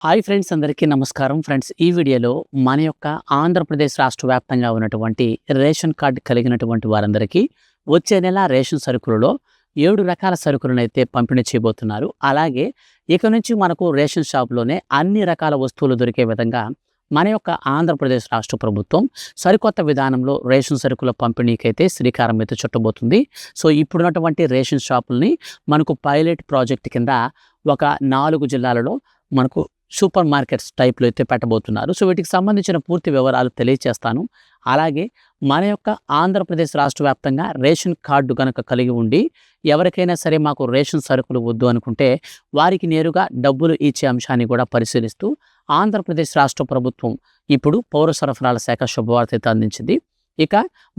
Hi friends, అందరికీ నమస్కారం. Friends, ఈ వీడియోలో మన యొక్క ఆంధ్రప్రదేశ్ రాష్ట్ర వ్యాప్తంగా ఉన్నటువంటి రేషన్ కార్డు కలిగినటువంటి వారందరికీ వచ్చే నెల రేషన్ సరుకులలో 7 రకాల సరుకులనైతే పంపిణీ చేయబోతున్నారు. అలాగే ఇక నుంచి మనకు రేషన్ షాప్‌లోనే అన్ని రకాల వస్తువులు దొరికే విధంగా మన యొక్క ఆంధ్రప్రదేశ్ రాష్ట్ర ప్రభుత్వం సరికొత్త విధానంలో రేషన్ సరుకుల పంపిణీకైతే శ్రీకారం అయితే చుట్టబోతుంది. సో ఇప్పుడున్నటువంటి రేషన్ షాపుల్ని మనకు పైలట్ ప్రాజెక్ట్ కింద ఒక 4 జిల్లాలలో మనకు సూపర్ మార్కెట్స్ టైప్‌లో అయితే పెట్టబోతున్నారు. సో వీటికి సంబంధించిన పూర్తి వివరాలు తెలియచేస్తాను. అలాగే మన యొక్క ఆంధ్రప్రదేశ్ రాష్ట్ర వ్యాప్తంగా రేషన్ కార్డు గనక కలిగి ఉండి ఎవరికైనా సరే మాకు రేషన్ సరుకులు వద్దు అనుకుంటే వారికి నేరుగా డబ్బులు ఇచ్చే అంశాన్ని కూడా పరిశీలిస్తూ ఆంధ్రప్రదేశ్ రాష్ట్ర ప్రభుత్వం ఇప్పుడు పౌర సరఫరాల శాఖ శుభవార్త అయితే అందించింది. ఇక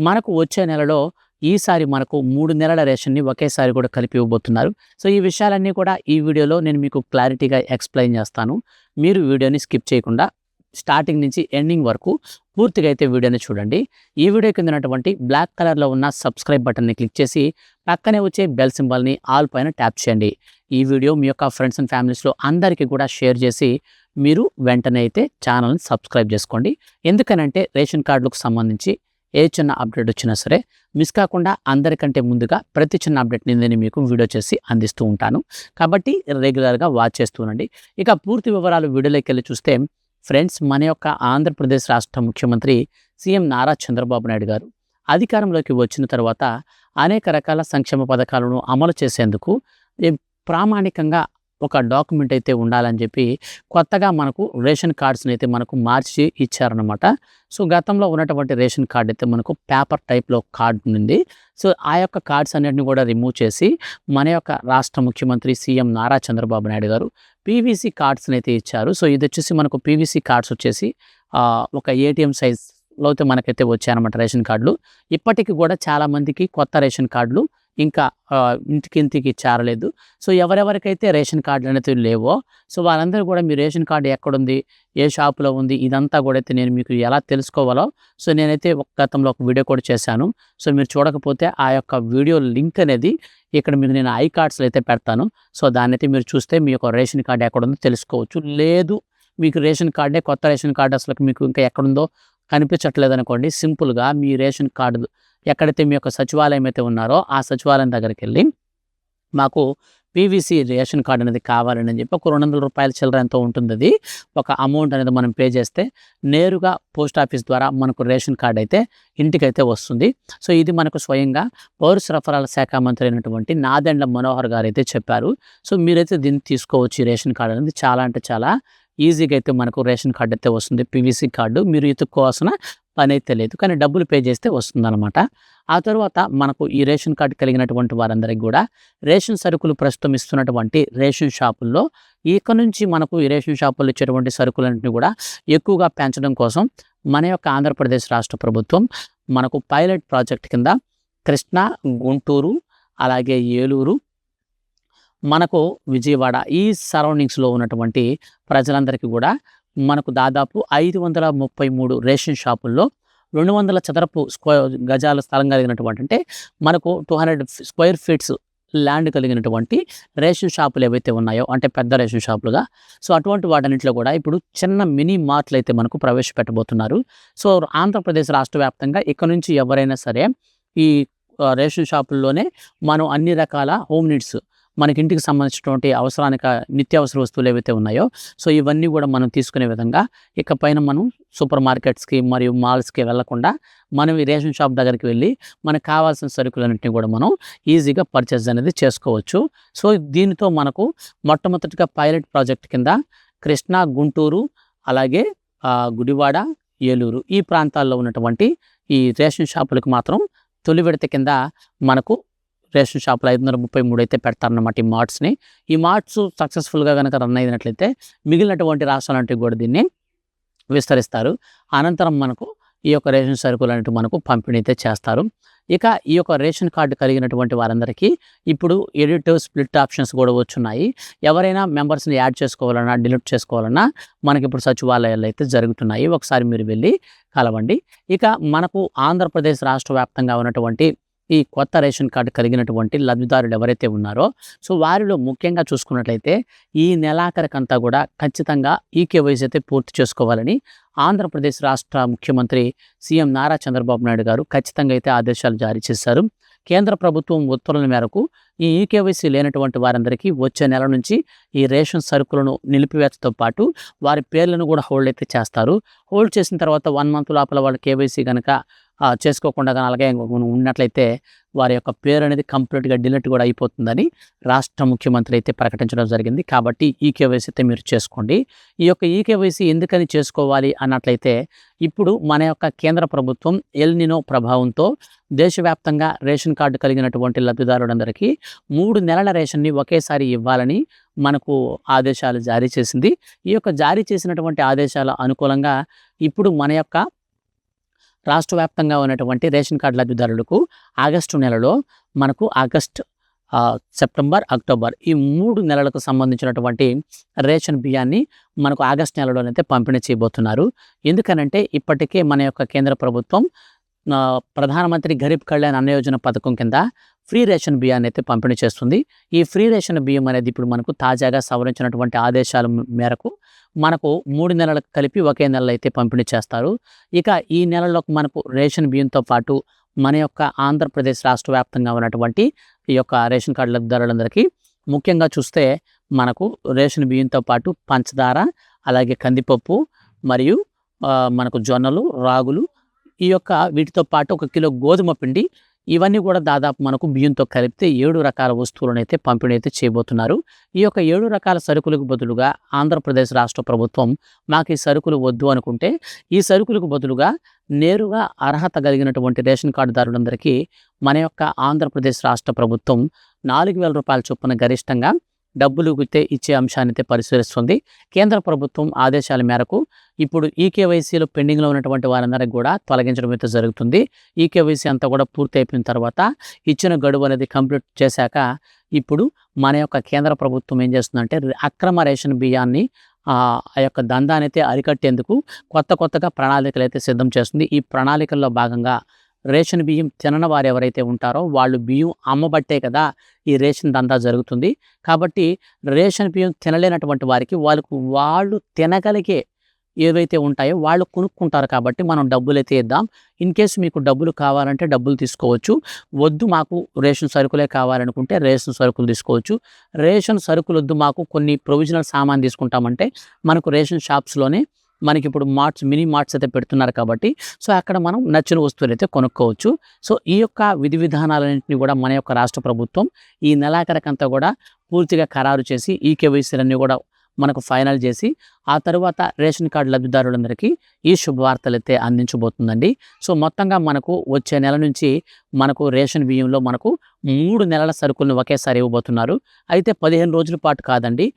మనకు వచ్చే నెలలో ఈసారి మనకు 3 నెలల రేషన్‌ని ఒకేసారి కూడా కలిపి ఇవ్వబోతున్నారు. సో ఈ విషయాలన్నీ కూడా ఈ వీడియోలో నేను మీకు క్లారిటీగా ఎక్స్‌ప్లెయిన్ చేస్తాను. మీరు వీడియోని స్కిప్ చేయకుండా స్టార్టింగ్ నుంచి ఎండింగ్ వరకు పూర్తిగా అయితే వీడియోని చూడండి. ఈ వీడియో కింద ఉన్నటువంటి బ్లాక్ కలర్‌లో ఉన్న సబ్స్క్రైబ్ బటన్‌ని క్లిక్ చేసి పక్కనే వచ్చే బెల్ సింబల్‌ని ఆల్ పైన ట్యాప్ చేయండి. ఈ వీడియో మీ యొక్క ఫ్రెండ్స్ అండ్ ఫ్యామిలీస్‌లో అందరికీ కూడా షేర్ చేసి మీరు వెంటనే అయితే ఛానల్‌ని సబ్స్క్రైబ్ చేసుకోండి. ఎందుకనంటే రేషన్ కార్డులకు సంబంధించి ఏ చిన్న అప్డేట్ వచ్చినా సరే మిస్ కాకుండా అందరికంటే ముందుగా ప్రతి చిన్న అప్డేట్ని నేను మీకు వీడియో చేసి అందిస్తూ ఉంటాను. కాబట్టి రెగ్యులర్గా వాచ్ చేస్తూ ఉండండి. ఇక పూర్తి వివరాలు వీడియోలోకి వెళ్ళి చూస్తే ఫ్రెండ్స్, మన యొక్క ఆంధ్రప్రదేశ్ రాష్ట్ర ముఖ్యమంత్రి సీఎం నారా చంద్రబాబు నాయుడు గారు అధికారంలోకి వచ్చిన తర్వాత అనేక రకాల సంక్షేమ పథకాలను అమలు చేసేందుకు ప్రామాణికంగా ఒక డాక్యుమెంట్ అయితే ఉండాలని చెప్పి కొత్తగా మనకు రేషన్ కార్డ్స్ని అయితే మనకు మార్చి ఇచ్చారనమాట. సో గతంలో ఉన్నటువంటి రేషన్ కార్డ్ అయితే మనకు పేపర్ టైప్‌లో కార్డ్ ఉంది. సో ఆ యొక్క కార్డ్స్ అన్నిటిని కూడా రిమూవ్ చేసి మన యొక్క రాష్ట్ర ముఖ్యమంత్రి సీఎం నారా చంద్రబాబు నాయుడు గారు పీవీసీ కార్డ్స్ని అయితే ఇచ్చారు. సో ఇది వచ్చేసి మనకు పీవీసీ కార్డ్స్ వచ్చేసి ఒక ఏటీఎం సైజ్లో అయితే మనకైతే వచ్చాయన్నమాట రేషన్ కార్డులు. ఇప్పటికి కూడా చాలామందికి కొత్త రేషన్ కార్డులు ఇంకా ఇంటికి చేరలేదు. సో ఎవరెవరికైతే రేషన్ కార్డులు అనేది లేవో సో వాళ్ళందరూ కూడా మీ రేషన్ కార్డు ఎక్కడుంది, ఏ షాపులో ఉంది, ఇదంతా కూడా అయితే నేను మీకు ఎలా తెలుసుకోవాలో సో నేనైతే గతంలో ఒక వీడియో కూడా చేశాను. సో మీరు చూడకపోతే ఆ యొక్క వీడియో లింక్ అనేది ఇక్కడ మీకు నేను ఐ కార్డ్స్లో అయితే పెడతాను. సో దాన్ని అయితే మీరు చూస్తే మీ యొక్క రేషన్ కార్డు ఎక్కడుందో తెలుసుకోవచ్చు. లేదు మీకు రేషన్ కార్డే, కొత్త రేషన్ కార్డు అసలు మీకు ఇంకా ఎక్కడుందో కనిపించట్లేదు అనుకోండి, సింపుల్గా మీ రేషన్ కార్డు ఎక్కడైతే మీ యొక్క సచివాలయం అయితే ఉన్నారో ఆ సచివాలయం దగ్గరికి వెళ్ళి మాకు పీవీసీ రేషన్ కార్డు అనేది కావాలని చెప్పి ఒక 200 రూపాయల చిల్లర ఎంతో ఉంటుంది. అది ఒక అమౌంట్ అనేది మనం పే చేస్తే నేరుగా పోస్ట్ ఆఫీస్ ద్వారా మనకు రేషన్ కార్డు అయితే ఇంటికైతే వస్తుంది. సో ఇది మనకు స్వయంగా పౌర సరఫరాల శాఖ మంత్రి అయినటువంటి నాదెండ్ల మనోహర్ గారు అయితే చెప్పారు. సో మీరైతే దీన్ని తీసుకోవచ్చు. ఈ రేషన్ కార్డు అనేది చాలా అంటే చాలా ఈజీగా అయితే మనకు రేషన్ కార్డు అయితే వస్తుంది. పీవీసీ కార్డు మీరు ఎత్తుక్కోవాల్సిన పని అయితే లేదు, కానీ డబ్బులు పే చేస్తే వస్తుందన్నమాట. ఆ తర్వాత మనకు ఈ రేషన్ కార్డు కలిగినటువంటి వారందరికీ కూడా రేషన్ సరుకులు ప్రస్తుతం ఇస్తున్నటువంటి రేషన్ షాపుల్లో ఇక నుంచి మనకు ఈ రేషన్ షాపుల్లో ఇచ్చేటువంటి సరుకులన్నింటినీ కూడా ఎక్కువగా పెంచడం కోసం మన యొక్క ఆంధ్రప్రదేశ్ రాష్ట్ర ప్రభుత్వం మనకు పైలట్ ప్రాజెక్ట్ కింద కృష్ణా, గుంటూరు, అలాగే ఏలూరు, మనకు విజయవాడ ఈ సరౌండింగ్స్లో ఉన్నటువంటి ప్రజలందరికీ కూడా మనకు దాదాపు 533 రేషన్ షాపుల్లో 200 చదరపు గజాల స్థలం కలిగినటువంటి, అంటే మనకు 200 స్క్వేర్ ఫీట్స్ ల్యాండ్ కలిగినటువంటి రేషన్ షాపులు ఏవైతే ఉన్నాయో, అంటే పెద్ద రేషన్ షాపులుగా, సో అటువంటి వాటన్నింటిలో కూడా ఇప్పుడు చిన్న మినీ మార్ట్లు అయితే మనకు ప్రవేశపెట్టబోతున్నారు. సో ఆంధ్రప్రదేశ్ రాష్ట్ర వ్యాప్తంగా ఇక్కడ నుంచి ఎవరైనా సరే ఈ రేషన్ షాపుల్లోనే మనం అన్ని రకాల హోమ్ నీడ్స్, మనకి ఇంటికి సంబంధించినటువంటి నిత్యావసర వస్తువులు ఏవైతే ఉన్నాయో సో ఇవన్నీ కూడా మనం తీసుకునే విధంగా ఇకపైన మనం సూపర్ మార్కెట్స్కి మరియు మాల్స్కి వెళ్లకుండా మనం ఈ రేషన్ షాప్ దగ్గరికి వెళ్ళి మనకు కావాల్సిన సరుకులన్నింటినీ కూడా మనం ఈజీగా పర్చేస్ అనేది చేసుకోవచ్చు. సో దీనితో మనకు మొట్టమొదటిగా పైలట్ ప్రాజెక్ట్ కింద కృష్ణా, గుంటూరు, అలాగే గుడివాడ, ఏలూరు ఈ ప్రాంతాల్లో ఉన్నటువంటి ఈ రేషన్ షాపులకు మాత్రం తొలి విడత కింద మనకు రేషన్ షాపులు 533 అయితే పెడతారన్నమాట ఈ మార్ట్స్ని. ఈ మార్ట్స్ సక్సెస్ఫుల్గా కనుక రన్ అయినట్లయితే మిగిలినటువంటి రాష్ట్రాలంటే కూడా దీన్ని విస్తరిస్తారు. అనంతరం మనకు ఈ యొక్క రేషన్ సరుకులు అనేవి మనకు పంపిణీ అయితే చేస్తారు. ఇక ఈ యొక్క రేషన్ కార్డు కలిగినటువంటి వారందరికీ ఇప్పుడు ఎడిట్, స్ప్లిట్ ఆప్షన్స్ కూడా వచ్చున్నాయి. ఎవరైనా మెంబర్స్ని యాడ్ చేసుకోవాలన్నా, డిలీట్ చేసుకోవాలన్నా మనకి ఇప్పుడు సచివాలయాలు అయితే జరుగుతున్నాయి. ఒకసారి మీరు వెళ్ళి కలవండి. ఇక మనకు ఆంధ్రప్రదేశ్ రాష్ట్ర వ్యాప్తంగా ఉన్నటువంటి ఈ కొత్త రేషన్ కార్డు కలిగినటువంటి లబ్ధిదారులు ఎవరైతే ఉన్నారో సో వారిలో ముఖ్యంగా చూసుకున్నట్లయితే ఈ నెలాఖరికంతా కూడా ఖచ్చితంగా ఈ కేవైసీ అయితే పూర్తి చేసుకోవాలని ఆంధ్రప్రదేశ్ రాష్ట్ర ముఖ్యమంత్రి సీఎం నారా చంద్రబాబు నాయుడు గారు ఖచ్చితంగా అయితే ఆదేశాలు జారీ చేశారు. కేంద్ర ప్రభుత్వం ఉత్తర్వుల మేరకు ఈ ఈకేవైసీ లేనటువంటి వారందరికీ వచ్చే నెల నుంచి ఈ రేషన్ సరుకులను నిలిపివేతతో పాటు వారి పేర్లను కూడా హోల్డ్ అయితే చేస్తారు. హోల్డ్ చేసిన తర్వాత 1 మంత్ లోపల వాళ్ళ కేవైసీ కనుక చేసుకోకుండా అలాగే ఉన్నట్లయితే వారి యొక్క పేరు అనేది కంప్లీట్గా డిలీట్ కూడా అయిపోతుందని రాష్ట్ర ముఖ్యమంత్రి అయితే ప్రకటించడం జరిగింది. కాబట్టి ఈ కేవైసీ అయితే మీరు చేసుకోండి. ఈ యొక్క ఈ కేవైసీ ఎందుకని చేసుకోవాలి అన్నట్లయితే ఇప్పుడు మన యొక్క కేంద్ర ప్రభుత్వం ఎల్ నినో ప్రభావంతో దేశవ్యాప్తంగా రేషన్ కార్డు కలిగినటువంటి లబ్ధిదారులందరికీ 3 నెలల రేషన్ని ఒకేసారి ఇవ్వాలని మనకు ఆదేశాలు జారీ చేసింది. ఈ యొక్క జారీ చేసినటువంటి ఆదేశాల అనుకూలంగా ఇప్పుడు మన యొక్క రాష్ట్ర వ్యాప్తంగా ఉన్నటువంటి రేషన్ కార్డు లబ్ధిదారులకు ఆగస్టు నెలలో మనకు సెప్టెంబర్, అక్టోబర్ ఈ 3 నెలలకు సంబంధించినటువంటి రేషన్ బియ్యాన్ని మనకు ఆగస్టు నెలలోనైతే పంపిణీ చేయబోతున్నారు. ఎందుకనంటే ఇప్పటికే మన యొక్క కేంద్ర ప్రభుత్వం ప్రధానమంత్రి గరీబ్ కళ్యాణ్ అన్న యోజన పథకం కింద ఫ్రీ రేషన్ బియ్యాన్ని అయితే పంపిణీ చేస్తుంది. ఈ ఫ్రీ రేషన్ బియ్యం అనేది ఇప్పుడు మనకు తాజాగా సవరించినటువంటి ఆదేశాల మేరకు మనకు 3 నెలలకు కలిపి ఒకే నెలలో అయితే పంపిణీ చేస్తారు. ఇక ఈ నెలలో మనకు రేషన్ బియ్యంతో పాటు మన యొక్క ఆంధ్రప్రదేశ్ రాష్ట్ర వ్యాప్తంగా ఉన్నటువంటి ఈ యొక్క రేషన్ కార్డు లబ్ధిదారులందరికీ ముఖ్యంగా చూస్తే మనకు రేషన్ బియ్యంతో పాటు పంచదార, అలాగే కందిపప్పు మరియు మనకు జొన్నలు, రాగులు, ఈ యొక్క వీటితో పాటు 1 కిలో గోధుమ పిండి, ఇవన్నీ కూడా దాదాపు మనకు బియ్యంతో కలిపితే 7 రకాల వస్తువులను అయితే పంపిణీ అయితే చేయబోతున్నారు. ఈ యొక్క 7 రకాల సరుకులకు బదులుగా ఆంధ్రప్రదేశ్ రాష్ట్ర ప్రభుత్వం మాకు ఈ సరుకులు వద్దు అనుకుంటే ఈ సరుకులకు బదులుగా నేరుగా అర్హత కలిగినటువంటి రేషన్ కార్డుదారులందరికీ మన యొక్క ఆంధ్రప్రదేశ్ రాష్ట్ర ప్రభుత్వం 4,000 రూపాయల చొప్పున గరిష్టంగా డబ్బులు ఇచ్చే అంశాన్ని అయితే పరిశీలిస్తుంది. కేంద్ర ప్రభుత్వం ఆదేశాల మేరకు ఇప్పుడు ఈకేవైసీలో పెండింగ్లో ఉన్నటువంటి వారందరికీ కూడా తొలగించడం అయితే జరుగుతుంది. ఈకేవైసీ అంతా కూడా పూర్తి అయిపోయిన తర్వాత ఇచ్చిన గడువు అనేది కంప్లీట్ చేశాక ఇప్పుడు మన యొక్క కేంద్ర ప్రభుత్వం ఏం చేస్తుందంటే అక్రమ రేషన్ బియ్యాన్ని ఆ యొక్క దందాన్ని అయితే అరికట్టేందుకు కొత్తగా ప్రణాళికలు అయితే సిద్ధం చేస్తుంది. ఈ ప్రణాళికల్లో భాగంగా రేషన్ బియ్యం తినని వారు ఎవరైతే ఉంటారో వాళ్ళు బియ్యం అమ్మబట్టే కదా ఈ రేషన్ దందా జరుగుతుంది. కాబట్టి రేషన్ బియ్యం తినలేనటువంటి వారికి వాళ్ళు తినగలిగే ఏవైతే ఉంటాయో వాళ్ళు కొనుక్కుంటారు. కాబట్టి మనం డబ్బులు అయితే ఇద్దాం. ఇన్ కేసు మీకు డబ్బులు కావాలంటే డబ్బులు తీసుకోవచ్చు. వద్దు మాకు రేషన్ సరుకులే కావాలనుకుంటే రేషన్ సరుకులు తీసుకోవచ్చు. రేషన్ సరుకులు వద్దు మాకు కొన్ని ప్రొవిజనల్ సామాన్ తీసుకుంటామంటే మనకు రేషన్ షాప్స్లోనే మనకి ఇప్పుడు మినీ మార్ట్స్ అయితే పెడుతున్నారు. కాబట్టి సో అక్కడ మనం నచ్చిన వస్తువులు అయితే కొనుక్కోవచ్చు. సో ఈ యొక్క విధి విధానాలన్నింటినీ కూడా మన యొక్క రాష్ట్ర ప్రభుత్వం ఈ నెలాఖరికంతా కూడా పూర్తిగా ఖరారు చేసి ఈ కేవైసీలన్నీ కూడా మనకు ఫైనల్ చేసి ఆ తర్వాత రేషన్ కార్డు లబ్ధిదారులందరికీ ఈ శుభవార్తలు అయితే అందించబోతుందండి. సో మొత్తంగా మనకు వచ్చే నెల నుంచి మనకు రేషన్ బియ్యంలో మనకు 3 నెలల సరుకులను ఒకేసారి ఇవ్వబోతున్నారు. అయితే 15 రోజుల పాటు కాదండి,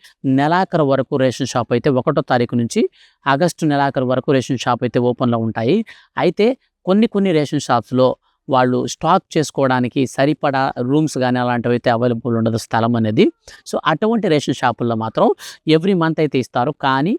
నెలాఖరు వరకు రేషన్ షాప్ అయితే 1వ తారీఖు నుంచి ఆగస్టు నెలాఖరు వరకు రేషన్ షాప్ అయితే ఓపెన్లో ఉంటాయి. అయితే కొన్ని రేషన్ షాప్స్లో వాళ్ళు స్టాక్ చేసుకోవడానికి సరిపడా రూమ్స్ కానీ అలాంటివి అయితే అవైలబుల్ ఉండదు, స్థలం అనేది. సో అటువంటి రేషన్ షాపుల్లో మాత్రం ఎవ్రీ మంత్ అయితే ఇస్తారు. కానీ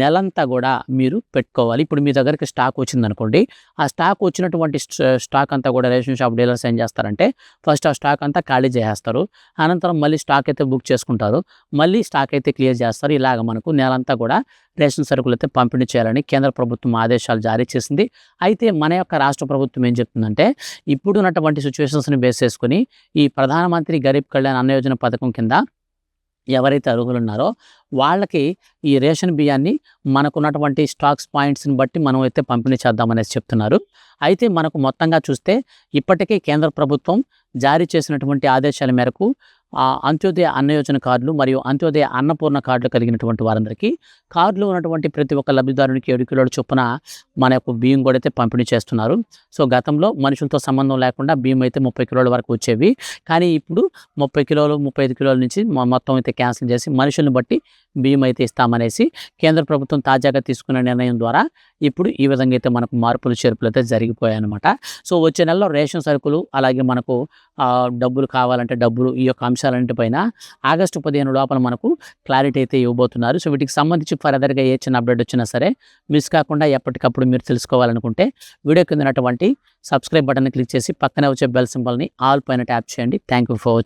నెలంతా కూడా మీరు పెట్టుకోవాలి. ఇప్పుడు మీ దగ్గరికి స్టాక్ వచ్చిందనుకోండి, ఆ స్టాక్ వచ్చినటువంటి స్టాక్ అంతా కూడా రేషన్ షాప్ డీలర్స్ ఏం చేస్తారంటే ఫస్ట్ ఆ స్టాక్ అంతా ఖాళీ చేసేస్తారు. అనంతరం మళ్ళీ స్టాక్ అయితే బుక్ చేసుకుంటారు, మళ్ళీ స్టాక్ అయితే క్లియర్ చేస్తారు. ఇలాగ మనకు నెలంతా కూడా రేషన్ సరుకులు అయితే పంపిణీ చేయాలని కేంద్ర ప్రభుత్వం ఆదేశాలు జారీ చేసింది. అయితే మన యొక్క రాష్ట్ర ప్రభుత్వం ఏం చెప్తుందంటే ఇప్పుడు ఉన్నటువంటి సిచ్యువేషన్స్ని బేస్ చేసుకుని ఈ ప్రధానమంత్రి గరీబ్ కళ్యాణ్ అన్న యోజన పథకం కింద ఎవరైతే అర్హులు ఉన్నారో వాళ్ళకి ఈ రేషన్ బియ్యాన్ని మనకున్నటువంటి స్టాక్స్ పాయింట్స్ని బట్టి మనం అయితే పంపిణీ చేద్దామనేసి చెప్తున్నారు. అయితే మనకు మొత్తంగా చూస్తే ఇప్పటికే కేంద్ర ప్రభుత్వం జారీ చేసినటువంటి ఆదేశాల మేరకు అంత్యోదయ అన్న యోజన కార్డులు మరియు అంత్యోదయ అన్నపూర్ణ కార్డులు కలిగినటువంటి వారందరికీ కార్డులో ఉన్నటువంటి ప్రతి ఒక్క లబ్ధిదారునికి 7 కిలోల చొప్పున మన యొక్క బియ్యం కూడా అయితే పంపిణీ చేస్తున్నారు. సో గతంలో మనుషులతో సంబంధం లేకుండా బియ్యం అయితే 30 కిలోల వరకు వచ్చేవి. కానీ ఇప్పుడు 30 కిలోలు 35 కిలోల నుంచి మొత్తం అయితే క్యాన్సిల్ చేసి మనుషుల్ని బట్టి బియ్యం అయితే ఇస్తామనేసి కేంద్ర ప్రభుత్వం తాజాగా తీసుకున్న నిర్ణయం ద్వారా ఇప్పుడు ఈ విధంగా అయితే మనకు మార్పులు చేర్పులు అయితే జరిగిపోయాయి అనమాట. సో వచ్చే నెలలో రేషన్ సరుకులు అలాగే మనకు డబ్బులు కావాలంటే డబ్బులు, ఈ యొక్క అంశాలన్నిటిపైన ఆగస్టు 15 లోపల మనకు క్లారిటీ అయితే ఇవ్వబోతున్నారు. సో వీటికి సంబంధించి ఫర్దర్‌గా ఏ చిన్న అప్డేట్ వచ్చినా సరే మిస్ కాకుండా ఎప్పటికప్పుడు మీరు తెలుసుకోవాలనుకుంటే వీడియో కింద ఉన్నటువంటి సబ్స్క్రైబ్ బటన్‌ని క్లిక్ చేసి పక్కనే వచ్చే బెల్ సింబల్‌ని ఆల్ పైన ట్యాప్ చేయండి. Thank you for watching.